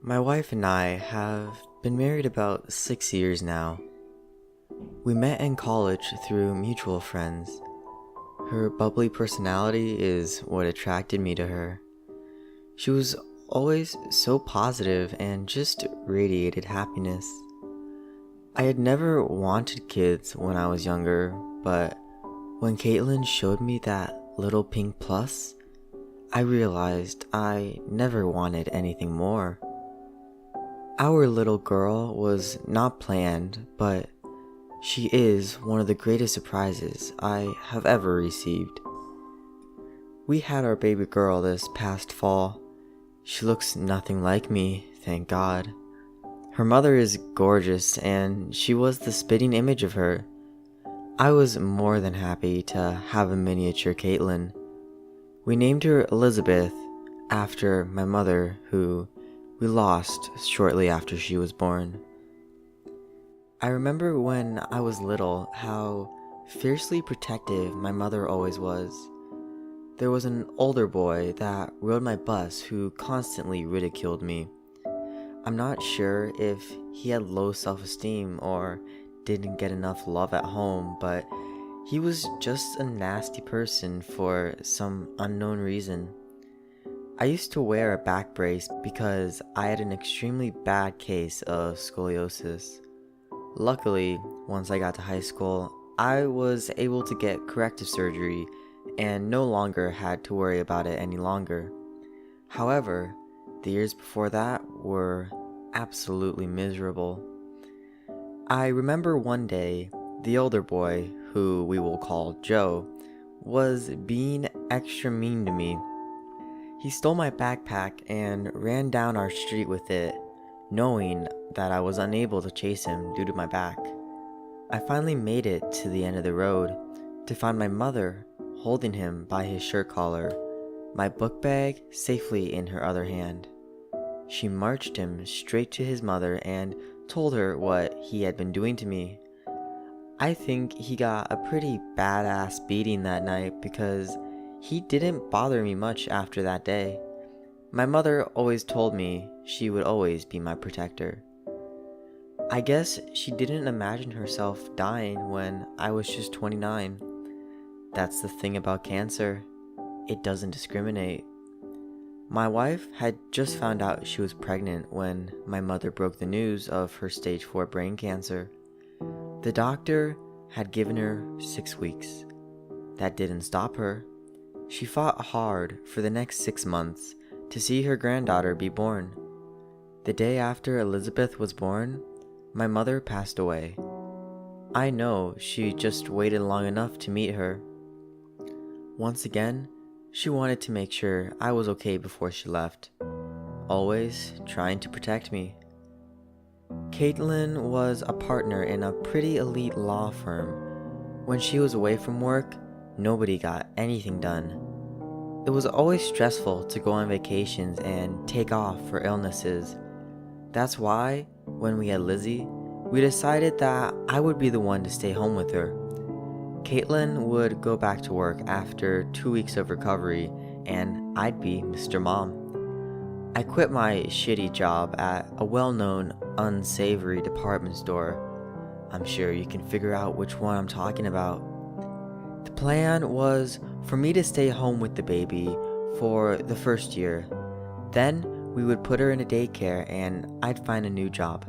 My wife and I have been married about 6 years now. We met in college through mutual friends. Her bubbly personality is what attracted me to her. She was always so positive and just radiated happiness. I had never wanted kids when I was younger, but when Caitlin showed me that little pink plus, I realized I never wanted anything more. Our little girl was not planned, but she is one of the greatest surprises I have ever received. We had our baby girl this past fall. She looks nothing like me, thank God. Her mother is gorgeous, and she was the spitting image of her. I was more than happy to have a miniature Caitlin. We named her Elizabeth after my mother, who we lost shortly after she was born. I remember when I was little how fiercely protective my mother always was. There was an older boy that rode my bus who constantly ridiculed me. I'm not sure if he had low self-esteem or didn't get enough love at home, but he was just a nasty person for some unknown reason. I used to wear a back brace because I had an extremely bad case of scoliosis. Luckily, once I got to high school, I was able to get corrective surgery and no longer had to worry about it any longer. However, the years before that were absolutely miserable. I remember one day, the older boy, who we will call Joe, was being extra mean to me. He stole my backpack and ran down our street with it, knowing that I was unable to chase him due to my back. I finally made it to the end of the road to find my mother holding him by his shirt collar, my book bag safely in her other hand. She marched him straight to his mother and told her what he had been doing to me. I think he got a pretty badass beating that night because he didn't bother me much after that day. My mother always told me she would always be my protector. I guess she didn't imagine herself dying when I was just 29. That's the thing about cancer. It doesn't discriminate. My wife had just found out she was pregnant when my mother broke the news of her stage 4 brain cancer. The doctor had given her 6 weeks. That didn't stop her. She fought hard for the next 6 months to see her granddaughter be born. The day after Elizabeth was born, my mother passed away. I know she just waited long enough to meet her. Once again, she wanted to make sure I was okay before she left, always trying to protect me. Caitlin was a partner in a pretty elite law firm. When she was away from work, nobody got anything done. It was always stressful to go on vacations and take off for illnesses. That's why, when we had Lizzie, we decided that I would be the one to stay home with her. Caitlin would go back to work after 2 weeks of recovery, and I'd be Mr. Mom. I quit my shitty job at a well-known, unsavory department store. I'm sure you can figure out which one I'm talking about. The plan was for me to stay home with the baby for the first year. Then we would put her in a daycare and I'd find a new job.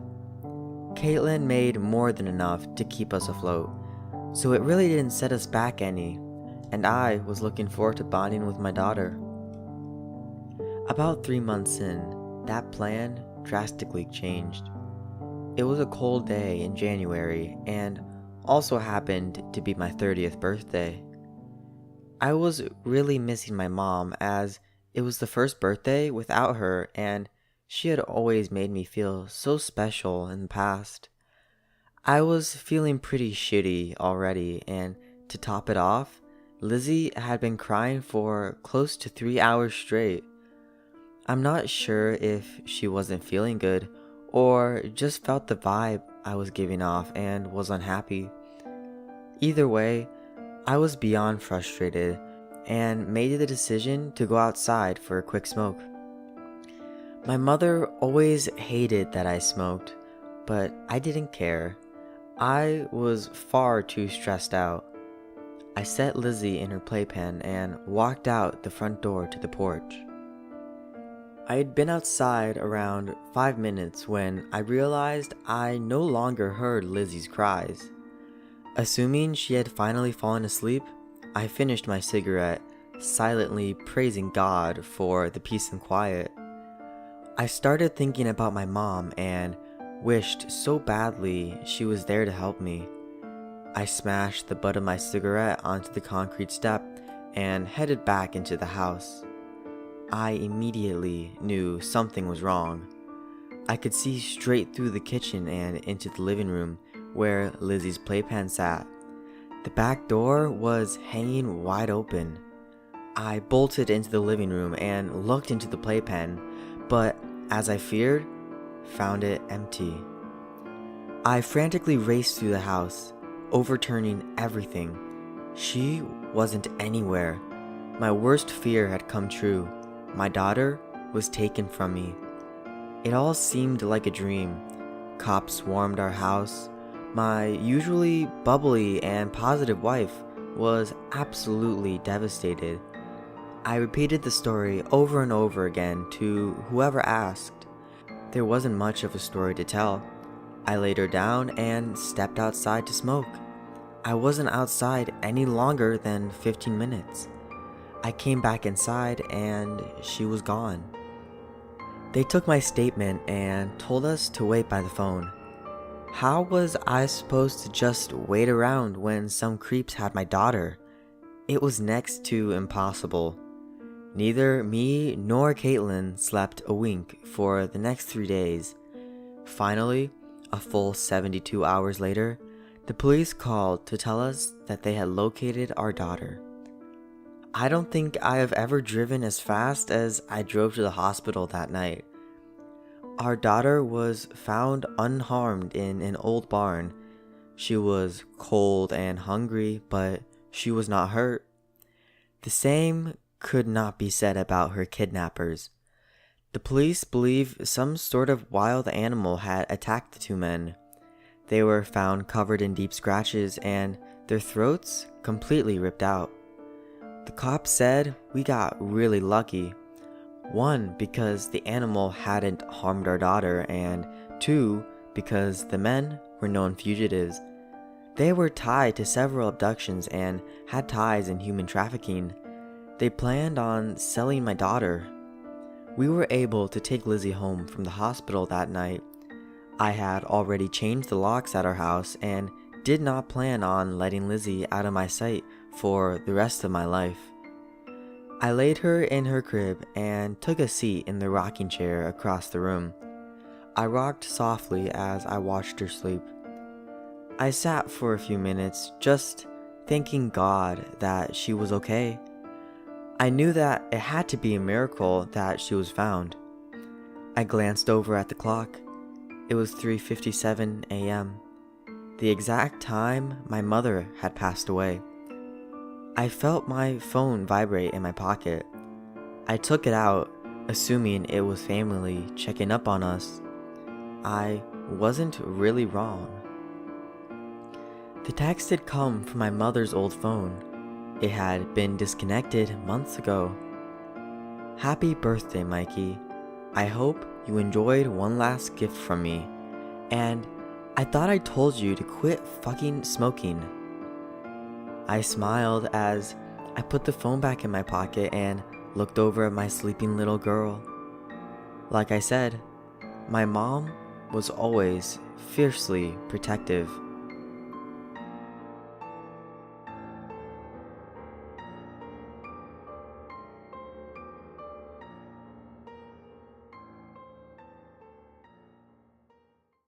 Caitlin made more than enough to keep us afloat, so it really didn't set us back any, and I was looking forward to bonding with my daughter. About 3 months in, that plan drastically changed. It was a cold day in January and also happened to be my 30th birthday. I was really missing my mom as it was the first birthday without her and she had always made me feel so special in the past. I was feeling pretty shitty already, and to top it off, Lizzie had been crying for close to 3 hours straight. I'm not sure if she wasn't feeling good or just felt the vibe I was giving off and was unhappy. Either way, I was beyond frustrated and made the decision to go outside for a quick smoke. My mother always hated that I smoked, but I didn't care. I was far too stressed out. I set Lizzie in her playpen and walked out the front door to the porch. I had been outside around 5 minutes when I realized I no longer heard Lizzie's cries. Assuming she had finally fallen asleep, I finished my cigarette, silently praising God for the peace and quiet. I started thinking about my mom and wished so badly she was there to help me. I smashed the butt of my cigarette onto the concrete step and headed back into the house. I immediately knew something was wrong. I could see straight through the kitchen and into the living room where Lizzie's playpen sat. The back door was hanging wide open. I bolted into the living room and looked into the playpen, but as I feared, found it empty. I frantically raced through the house, overturning everything. She wasn't anywhere. My worst fear had come true. My daughter was taken from me. It all seemed like a dream. Cops swarmed our house. My usually bubbly and positive wife was absolutely devastated. I repeated the story over and over again to whoever asked. There wasn't much of a story to tell. I laid her down and stepped outside to smoke. I wasn't outside any longer than 15 minutes. I came back inside and she was gone. They took my statement and told us to wait by the phone. How was I supposed to just wait around when some creeps had my daughter? It was next to impossible. Neither me nor Caitlin slept a wink for the next 3 days. Finally, a full 72 hours later, the police called to tell us that they had located our daughter. I don't think I have ever driven as fast as I drove to the hospital that night. Our daughter was found unharmed in an old barn. She was cold and hungry, but she was not hurt. The same could not be said about her kidnappers. The police believe some sort of wild animal had attacked the two men. They were found covered in deep scratches and their throats completely ripped out. The cops said we got really lucky. 1, because the animal hadn't harmed our daughter, and 2, because the men were known fugitives. They were tied to several abductions and had ties in human trafficking. They planned on selling my daughter. We were able to take Lizzie home from the hospital that night. I had already changed the locks at our house and did not plan on letting Lizzie out of my sight for the rest of my life. I laid her in her crib and took a seat in the rocking chair across the room. I rocked softly as I watched her sleep. I sat for a few minutes just thanking God that she was okay. I knew that it had to be a miracle that she was found. I glanced over at the clock. It was 3:57 a.m., the exact time my mother had passed away. I felt my phone vibrate in my pocket. I took it out, assuming it was family checking up on us. I wasn't really wrong. The text had come from my mother's old phone. It had been disconnected months ago. Happy birthday, Mikey. I hope you enjoyed one last gift from me. And I thought I told you to quit fucking smoking. I smiled as I put the phone back in my pocket and looked over at my sleeping little girl. Like I said, my mom was always fiercely protective.